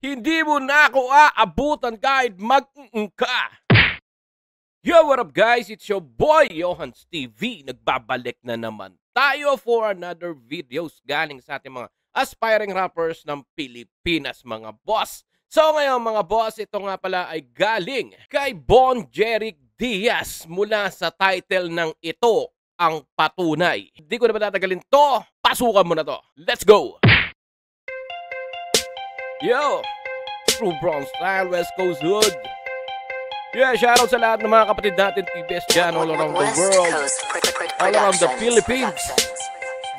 Hindi mo na ako aabutan kahit mag-ka. Yo, what up guys? It's your boy, Johans TV. Nagbabalik na naman tayo for another videos galing sa ating mga aspiring rappers ng Pilipinas, mga boss. So ngayon mga boss, ito nga pala ay galing kay Bon Jeric Diaz mula sa title ng Ito Ang Patunay. Hindi ko na matatagalin to. Pasukan mo na to. Let's go! Yo! True Brown Style, West Coast Hood. Yeah, shoutout sa lahat ng mga kapatid natin TBS dyan all around the world. All around the Philippines.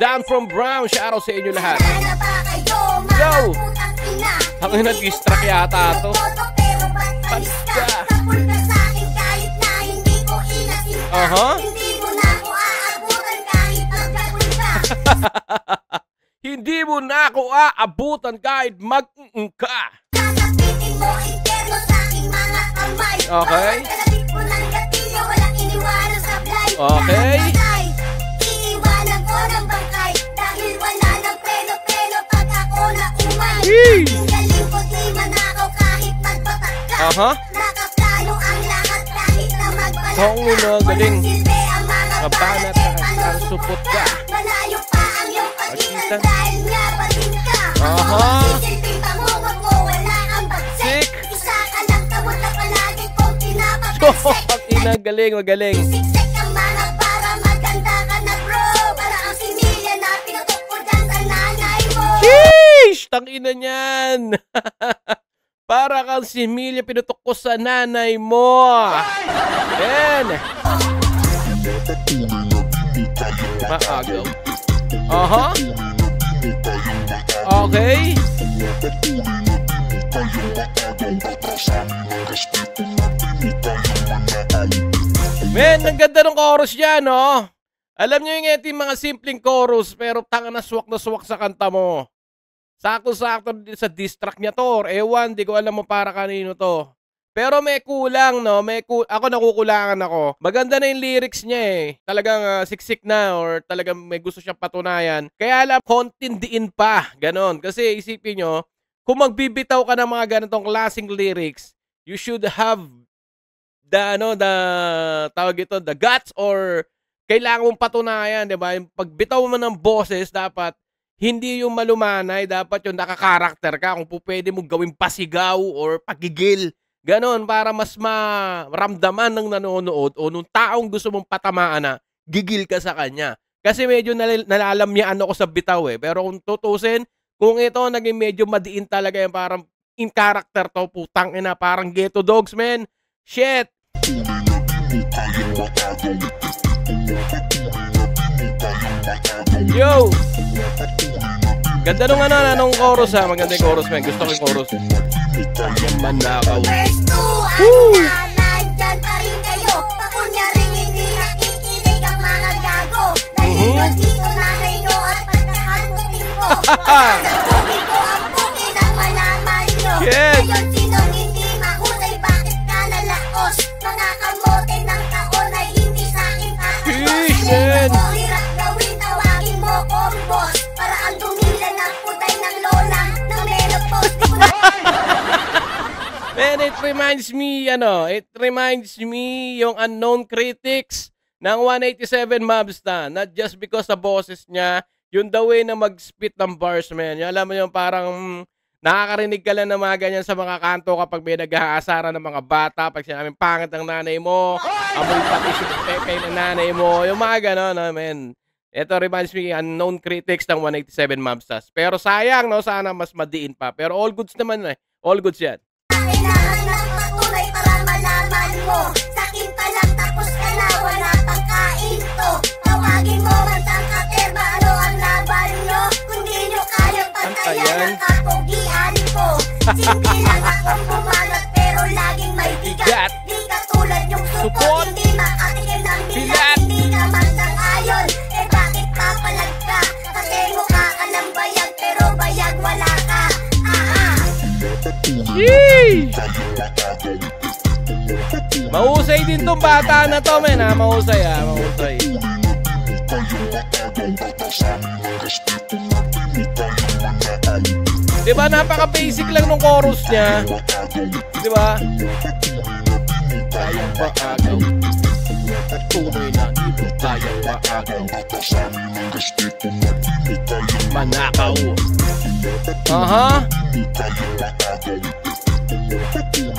Dan from Brown, shoutout sa inyo lahat. Yo! Ang nag-distract yata ito. Pagka. Hindi mo na ako aabutan kahit mag-ka. Okay. Okay. Oo na, galing. Kabanat ang supot ka. Makita. Sick. Ina, galing, magaling. Sheesh! Tangina niyan. Para kang si Emilia pinutok ko sa nanay mo. Yan. Maagaw. Okay. Men, ang ganda ng chorus niya, no? Alam niyo yung mga simpleng chorus, pero tanga na swak sa kanta mo. Sakto-sakto sa diss track niya to, or ewan, di ko alam mo para kanino to. Pero may kulang, no? Ako nakukulangan ako. Maganda na yung lyrics niya eh. Talagang siksik na or talagang may gusto siyang patunayan. Kaya alam, kontindiin pa. Ganon. Kasi isipin nyo, kung magbibitaw ka ng mga ganitong klaseng lyrics, you should have the guts or kailangan mong patunayan, di ba? Yung pagbitaw mo ng boses, dapat hindi yung malumanay, dapat yung nakakarakter ka. Kung pwede mong gawing pasigaw or pagigil. Ganon, para mas maramdaman ng nanonood o nung taong gusto mong patamaan na, gigil ka sa kanya. Kasi medyo nalalamyaan ako sa bitaw eh. Pero kung tutusin, kung ito naging medyo madiin talaga yung parang in character to, putang ina, parang Ghetto Dogs, man. Shit! Yo! Ganda nung anong chorus ha. Maganda yung chorus, man. Gusto ko yung chorus. Ang manakaw. Woo! Nandyan pa rin kayo. Pakunyaring hindi nakikinig ang mga gago. Dahil yun dito nanay nyo at pagkahanutin ko. Nagpugin ko ang pukin ang malaman nyo. Ngayon sinong hindi mahusay, bakit ka nalaos? Mga kamote ng taon ay hindi sa akin kakalasin. Kung hirap gawin, tawagin mo kong boss. Para ang dumila ng putay ng lola ng menopause. Man, it reminds me yung Unknown Critics ng 187 Mobsta. Not just because sa boses niya, yung the way na mag-spit ng bars, man. Yung, alam mo yung parang nakakarinig ka lang ng mga ganyan sa mga kanto kapag may nag-aasara ng mga bata. Pag sinabing pangit ng nanay mo, amoy pati si pepe ng nanay mo. Yung mga gano'n, no, man. Ito reminds me Unknown Critics ng 187 Mobstas. Pero sayang, no? Sana mas madiin pa. Pero all goods naman, eh. All goods yan. Kailangan ng patunay para malaman mo. Sakin pa lang tapos ka na, wala pang kain to. Tawagin mo man ang katerba, ano ang laban nyo? Kung di nyo kayang pantayan ang kapugian ko. Simple lang akong bumanat pero laging may bigat. Di katulad yung support, hindi makatikim ng bigat. Hindi naman sang ayon, eh bakit papalag ka? Kasi mukha ka ng bayag pero bayag wala ka. Yee! Mahusay din tong bata na to, men, ha? Mahusay, ha? Mahusay. Diba, napaka-basic lang ng chorus niya. Diba? Kayang maagaw. Tunay na dito, kayang maagaw. Manakaw. Aha.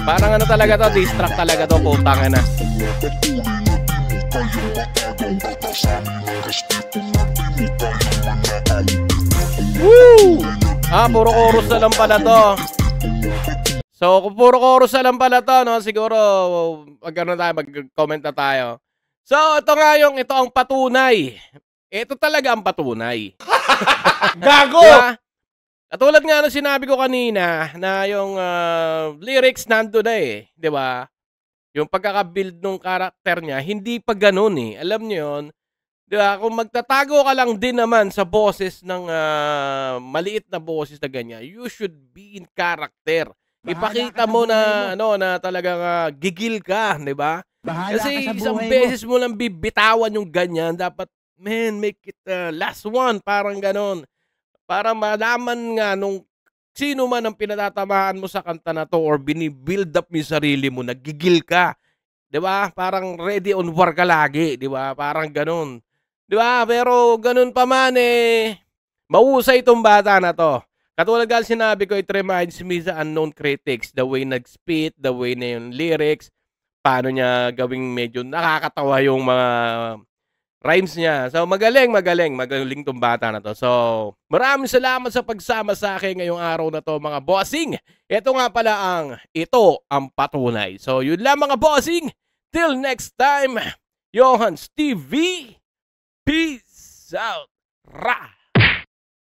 Parang ano talaga to, distract talaga to, putang na. Woo! Puro chorus na lang pala to. So, kung puro chorus na lang pala to, no, siguro, mag-comment na tayo. So, ito ang patunay. Ito talaga ang patunay. Gago! Diba? Katulad nga ng sinabi ko kanina, na yung lyrics nando na eh. Diba? Yung pagkakabuild ng karakter niya, hindi pa ganun eh. Alam niyo yun? Diba? Kung magtatago ka lang din naman sa boses ng maliit na boses na ganyan, you should be in character. Ipakita mo na na talagang gigil ka, 'di ba? Kasi isang beses mo lang bibitawan yung ganyan, dapat make it last one, parang ganon. Para malaman nga nung sino man ang pinatatamaan mo sa kanta na to or bini-build up mo yung sarili mo, nagigil ka. 'Di ba? Parang ready on war ka lagi, 'di ba? Parang ganon. 'Di ba? Pero ganon pa man mahusay itong bata na to. Katulad nga sinabi ko, it reminds me sa Unknown Critics, the way nag-spit, the way na yung lyrics, paano niya gawing medyo nakakatawa yung mga rhymes niya. So, magaling tong bata na to. So, maraming salamat sa pagsama sa akin ngayong araw na to, mga bossing. Ito nga pala ito ang patunay. So, yun lang mga bossing. Till next time, Johans TV. Peace out. Ra!